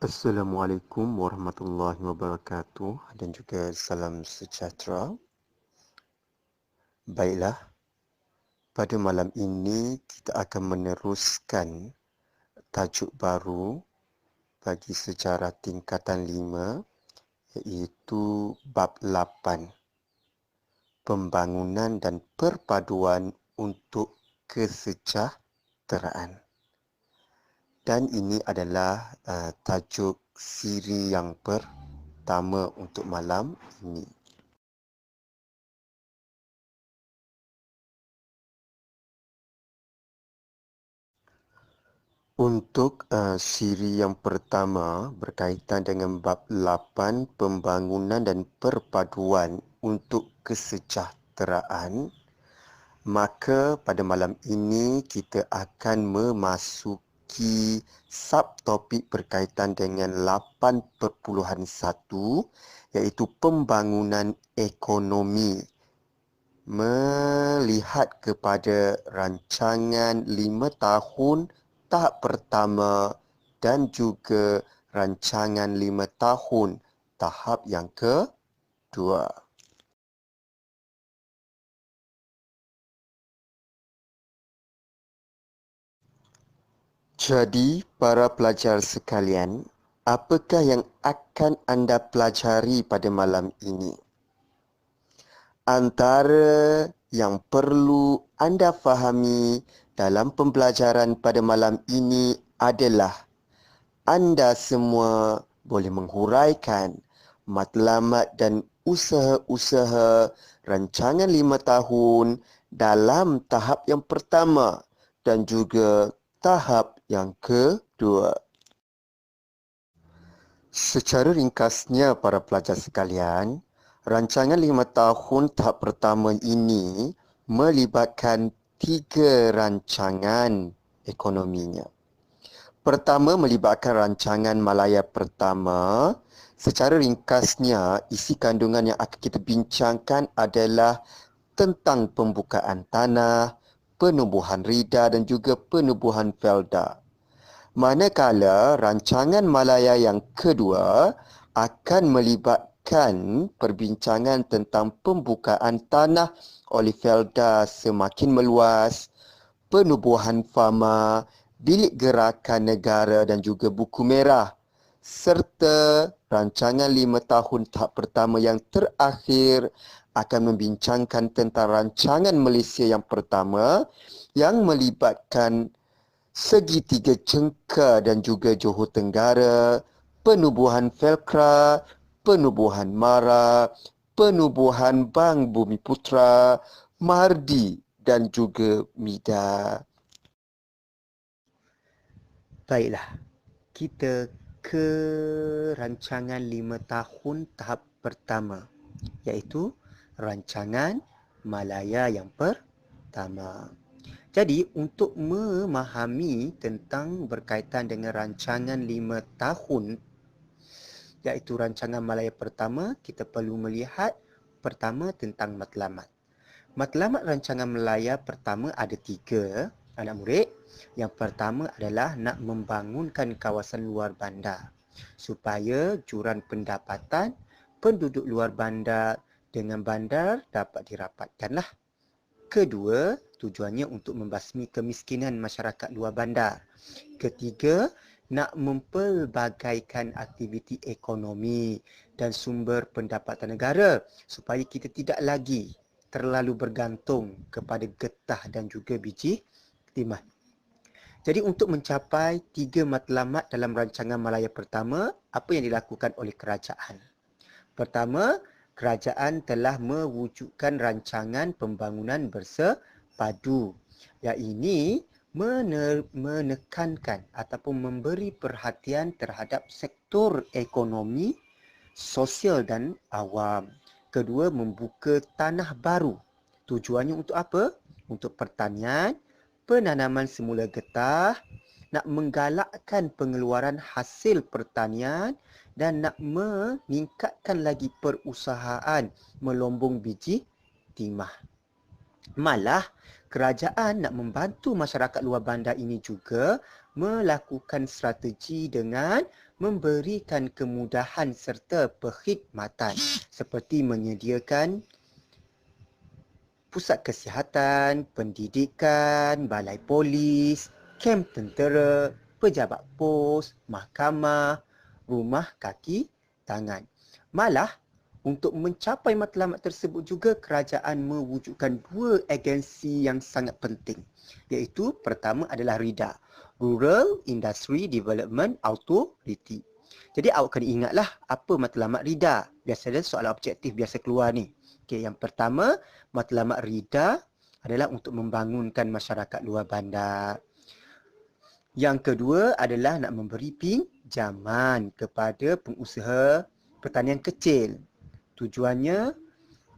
Assalamualaikum warahmatullahi wabarakatuh dan juga salam sejahtera. Baiklah, pada malam ini kita akan meneruskan tajuk baru bagi sejarah tingkatan 5 iaitu bab 8, pembangunan dan perpaduan untuk kesejahteraan. Dan ini adalah tajuk siri yang pertama untuk malam ini. Untuk siri yang pertama berkaitan dengan bab 8 pembangunan dan perpaduan untuk kesejahteraan, maka pada malam ini kita akan memasuki subtopik berkaitan dengan 8.1 iaitu pembangunan ekonomi. Melihat kepada rancangan 5 tahun tahap pertama dan juga rancangan 5 tahun tahap yang kedua. Jadi, para pelajar sekalian, apakah yang akan anda pelajari pada malam ini? Antara yang perlu anda fahami dalam pembelajaran pada malam ini adalah anda semua boleh menghuraikan matlamat dan usaha-usaha rancangan 5 tahun dalam tahap yang pertama dan juga tahap yang kedua. Secara ringkasnya para pelajar sekalian, rancangan 5 tahun tahap pertama ini melibatkan 3 rancangan ekonominya. Pertama, melibatkan rancangan Malaya pertama. Secara ringkasnya, isi kandungan yang akan kita bincangkan adalah tentang pembukaan tanah, penubuhan rida dan juga penubuhan felda. Manakala rancangan Malaya yang kedua akan melibatkan perbincangan tentang pembukaan tanah oleh felda semakin meluas, penubuhan fama, bilik gerakan negara dan juga buku merah, serta rancangan 5 tahun tahap pertama yang terakhir akan membincangkan tentang rancangan Malaysia yang pertama yang melibatkan segitiga Cengkar dan juga Johor Tenggara, penubuhan Velcra, penubuhan Mara, penubuhan Bank Bumi Putra, Mardi dan juga Mida. Baiklah, kita ke rancangan 5 tahun tahap pertama, iaitu rancangan Malaya yang pertama. Jadi, untuk memahami tentang berkaitan dengan rancangan 5 tahun, iaitu rancangan Malaya pertama, kita perlu melihat pertama tentang matlamat. Matlamat rancangan Malaya pertama ada 3, anak murid. Yang pertama adalah nak membangunkan kawasan luar bandar supaya juran pendapatan penduduk luar bandar dengan bandar dapat dirapatkanlah. Kedua, tujuannya untuk membasmi kemiskinan masyarakat luar bandar. Ketiga, nak mempelbagaikan aktiviti ekonomi dan sumber pendapatan negara supaya kita tidak lagi terlalu bergantung kepada getah dan juga biji timah. Jadi untuk mencapai 3 matlamat dalam rancangan Malaya pertama, apa yang dilakukan oleh kerajaan? Pertama, kerajaan telah mewujudkan rancangan pembangunan bersepadu. Yang ini menekankan ataupun memberi perhatian terhadap sektor ekonomi, sosial dan awam. Kedua, membuka tanah baru. Tujuannya untuk apa? Untuk pertanian, penanaman semula getah, nak menggalakkan pengeluaran hasil pertanian dan nak meningkatkan lagi perusahaan melombong biji timah. Malah, kerajaan nak membantu masyarakat luar bandar ini juga melakukan strategi dengan memberikan kemudahan serta perkhidmatan seperti menyediakan pusat kesihatan, pendidikan, balai polis, kem tentera, pejabat pos, mahkamah, rumah kaki tangan. Malah, untuk mencapai matlamat tersebut juga kerajaan mewujudkan dua agensi yang sangat penting, iaitu pertama adalah RIDA, Rural Industry Development Authority. Jadi awak kena ingatlah apa matlamat RIDA. Biasanya soalan objektif biasa keluar ni. Okey, yang pertama, matlamat RIDA adalah untuk membangunkan masyarakat luar bandar. Yang kedua adalah nak memberi pinjaman kepada pengusaha pertanian kecil. Tujuannya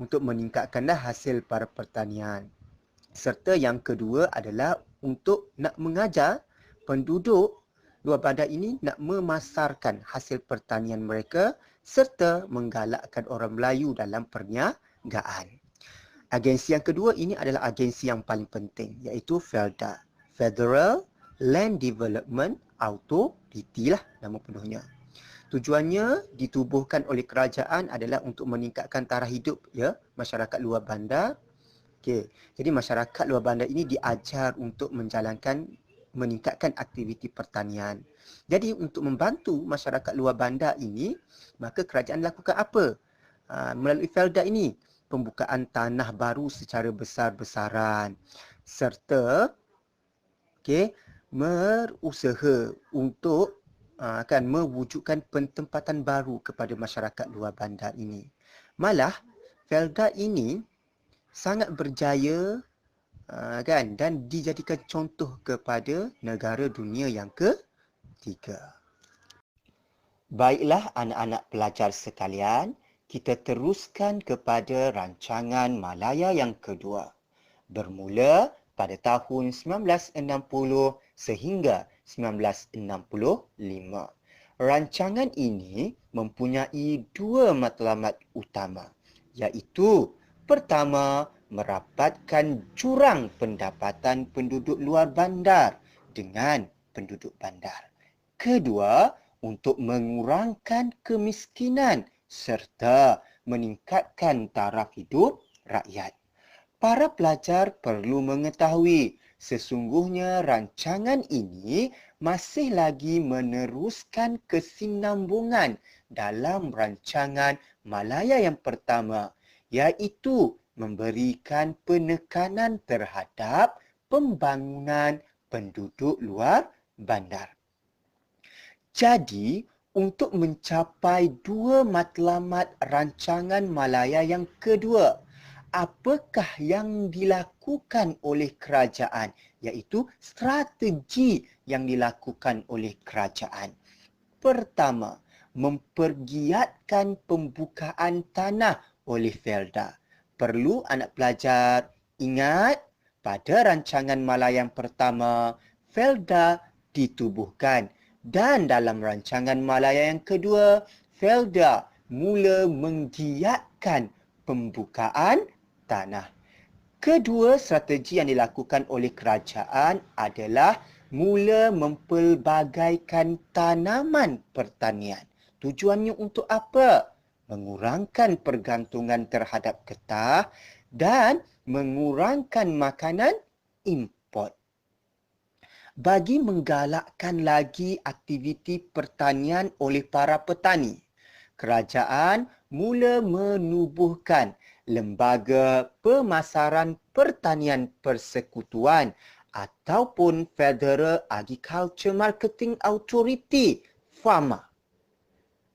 untuk meningkatkanlah hasil para pertanian. Serta yang kedua adalah untuk nak mengajar penduduk luar bandar ini nak memasarkan hasil pertanian mereka serta menggalakkan orang Melayu dalam perniagaan. Agensi yang kedua ini adalah agensi yang paling penting, iaitu FELDA, Federal Land Development Authority lah nama penuhnya. Tujuannya ditubuhkan oleh kerajaan adalah untuk meningkatkan taraf hidup ya masyarakat luar bandar. Okey, jadi masyarakat luar bandar ini diajar untuk meningkatkan aktiviti pertanian. Jadi untuk membantu masyarakat luar bandar ini, maka kerajaan lakukan apa? Melalui FELDA ini, pembukaan tanah baru secara besar-besaran serta berusaha untuk mewujudkan pentempatan baru kepada masyarakat luar bandar ini. Malah FELDA ini sangat berjaya dan dijadikan contoh kepada negara dunia yang ketiga. Baiklah anak-anak pelajar sekalian, kita teruskan kepada rancangan Malaya yang kedua. Bermula pada tahun 1960 sehingga 1965. Rancangan ini mempunyai dua matlamat utama, iaitu pertama, merapatkan jurang pendapatan penduduk luar bandar dengan penduduk bandar. Kedua, untuk mengurangkan kemiskinan serta meningkatkan taraf hidup rakyat. Para pelajar perlu mengetahui sesungguhnya rancangan ini masih lagi meneruskan kesinambungan dalam rancangan Malaya yang pertama, iaitu memberikan penekanan terhadap pembangunan penduduk luar bandar. Jadi, untuk mencapai dua matlamat rancangan Malaya yang kedua, apakah yang dilakukan oleh kerajaan, iaitu strategi yang dilakukan oleh kerajaan. Pertama, mempergiatkan pembukaan tanah oleh FELDA. Perlu anak pelajar ingat, pada rancangan Malaya yang pertama, FELDA ditubuhkan. Dan dalam rancangan Malaya yang kedua, FELDA mula menggiatkan pembukaan tanah. Kedua strategi yang dilakukan oleh kerajaan adalah mula mempelbagaikan tanaman pertanian. Tujuannya untuk apa? Mengurangkan pergantungan terhadap getah dan mengurangkan makanan import. Bagi menggalakkan lagi aktiviti pertanian oleh para petani, kerajaan mula menubuhkan Lembaga Pemasaran Pertanian Persekutuan ataupun Federal Agriculture Marketing Authority, FAMA.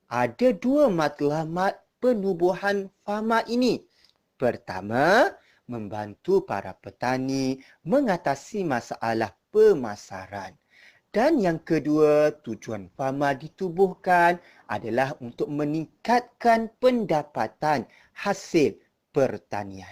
Ada dua matlamat penubuhan FAMA ini. Pertama, membantu para petani mengatasi masalah pemasaran. Dan yang kedua, tujuan FAMA ditubuhkan adalah untuk meningkatkan pendapatan hasil pertanian.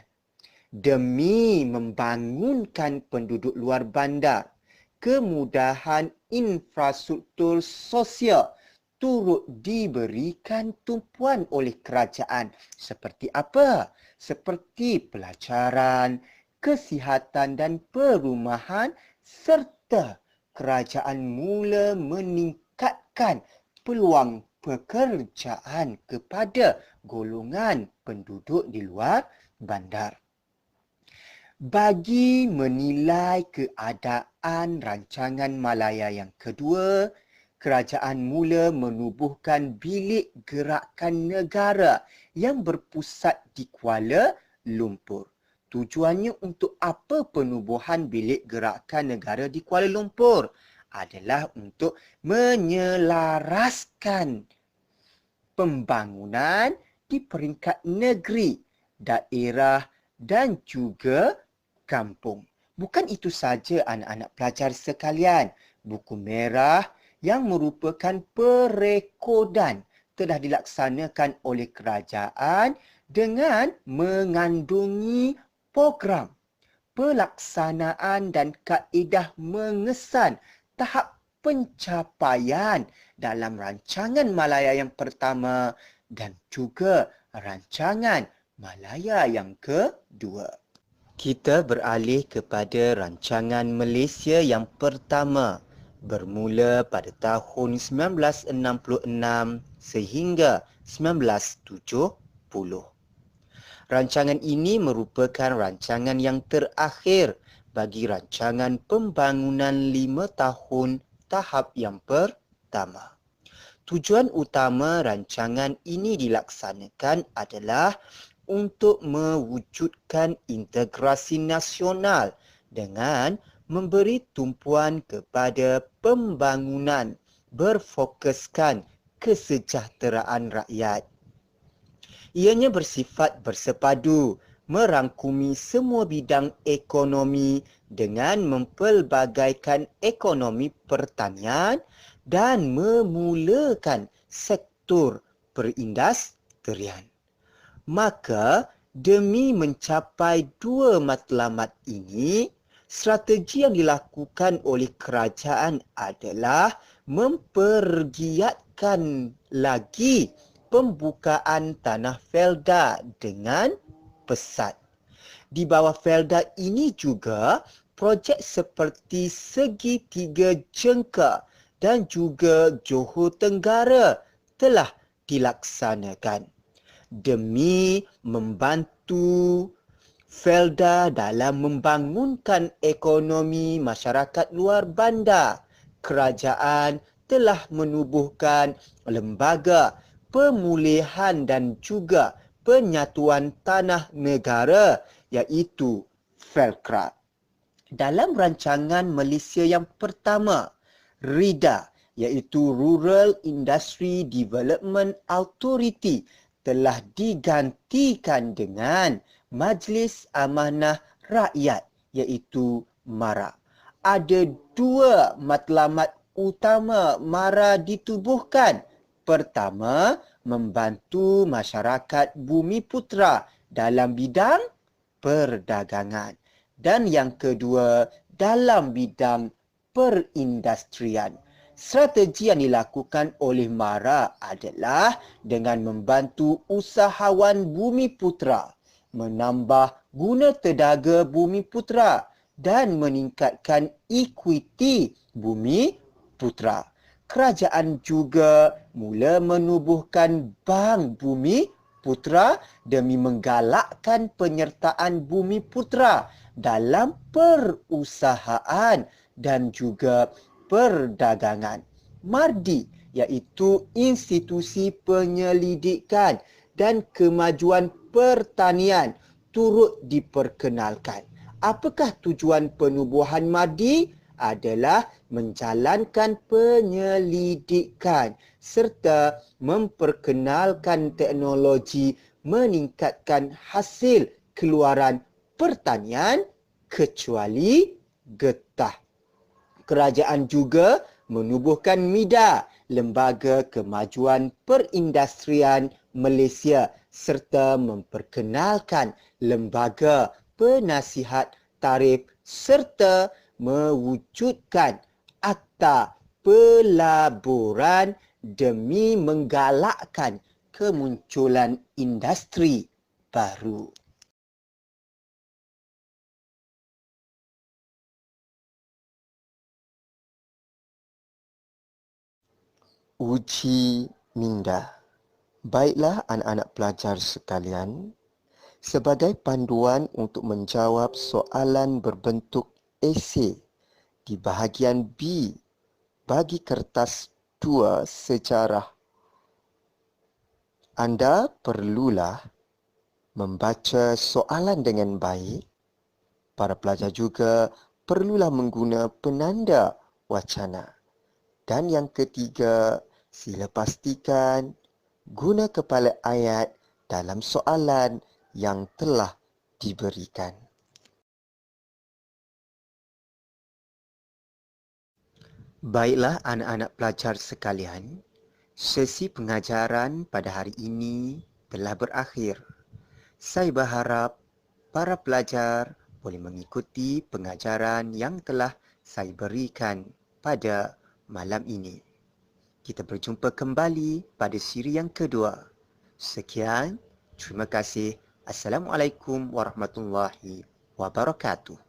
Demi membangunkan penduduk luar bandar, kemudahan infrastruktur sosial turut diberikan tumpuan oleh kerajaan. Seperti apa? Seperti pelajaran, kesihatan dan perumahan serta kerajaan mula meningkatkan peluang pekerjaan kepada golongan penduduk di luar bandar. Bagi menilai keadaan rancangan Malaya yang kedua, kerajaan mula menubuhkan bilik gerakan negara yang berpusat di Kuala Lumpur. Tujuannya untuk apa penubuhan bilik gerakan negara di Kuala Lumpur? Adalah untuk menyelaraskan pembangunan di peringkat negeri, daerah dan juga kampung. Bukan itu saja anak-anak pelajar sekalian. Buku merah yang merupakan perekodan telah dilaksanakan oleh kerajaan dengan mengandungi program, pelaksanaan dan kaedah mengesan tahap pencapaian dalam rancangan Malaya yang pertama dan juga rancangan Malaya yang kedua. Kita beralih kepada rancangan Malaysia yang pertama bermula pada tahun 1966 sehingga 1970. Rancangan ini merupakan rancangan yang terakhir bagi rancangan pembangunan 5 tahun tahap yang pertama. Tujuan utama rancangan ini dilaksanakan adalah untuk mewujudkan integrasi nasional dengan memberi tumpuan kepada pembangunan berfokuskan kesejahteraan rakyat. Ianya bersifat bersepadu, merangkumi semua bidang ekonomi dengan mempelbagaikan ekonomi pertanian dan memulakan sektor perindustrian. Maka, demi mencapai dua matlamat ini, strategi yang dilakukan oleh kerajaan adalah mempergiatkan lagi pembukaan tanah Felda dengan pesat. Di bawah Felda ini juga, projek seperti Segitiga Jengka dan juga Johor Tenggara telah dilaksanakan demi membantu Felda dalam membangunkan ekonomi masyarakat luar bandar. Kerajaan telah menubuhkan lembaga pemulihan dan juga penyatuan tanah negara iaitu Felcra. Dalam rancangan Malaysia yang pertama, RIDA iaitu Rural Industry Development Authority telah digantikan dengan Majlis Amanah Rakyat iaitu MARA. Ada dua matlamat utama MARA ditubuhkan. Pertama, membantu masyarakat Bumiputera dalam bidang perdagangan. Dan yang kedua, dalam bidang perindustrian. Strategi yang dilakukan oleh MARA adalah dengan membantu usahawan Bumiputera, menambah guna tedaga Bumiputera dan meningkatkan ekuiti Bumiputera. Kerajaan juga mula menubuhkan Bank Bumiputera demi menggalakkan penyertaan Bumiputera dalam perusahaan dan juga perdagangan. MARDI iaitu Institusi Penyelidikan dan Kemajuan Pertanian turut diperkenalkan. Apakah tujuan penubuhan MARDI? Adalah menjalankan penyelidikan serta memperkenalkan teknologi meningkatkan hasil keluaran pertanian kecuali getah. Kerajaan juga menubuhkan MIDA, Lembaga Kemajuan Perindustrian Malaysia serta memperkenalkan Lembaga Penasihat Tarif serta mewujudkan Akta Pelaburan demi menggalakkan kemunculan industri baru. Uji minda. Baiklah anak-anak pelajar sekalian, sebagai panduan untuk menjawab soalan berbentuk esei di bahagian B bagi kertas 2 sejarah, anda perlulah membaca soalan dengan baik. Para pelajar juga perlulah mengguna penanda wacana. Dan yang ketiga, sila pastikan guna kepala ayat dalam soalan yang telah diberikan. Baiklah anak-anak pelajar sekalian, sesi pengajaran pada hari ini telah berakhir. Saya berharap para pelajar boleh mengikuti pengajaran yang telah saya berikan pada malam ini. Kita berjumpa kembali pada siri yang kedua. Sekian, terima kasih. Assalamualaikum warahmatullahi wabarakatuh.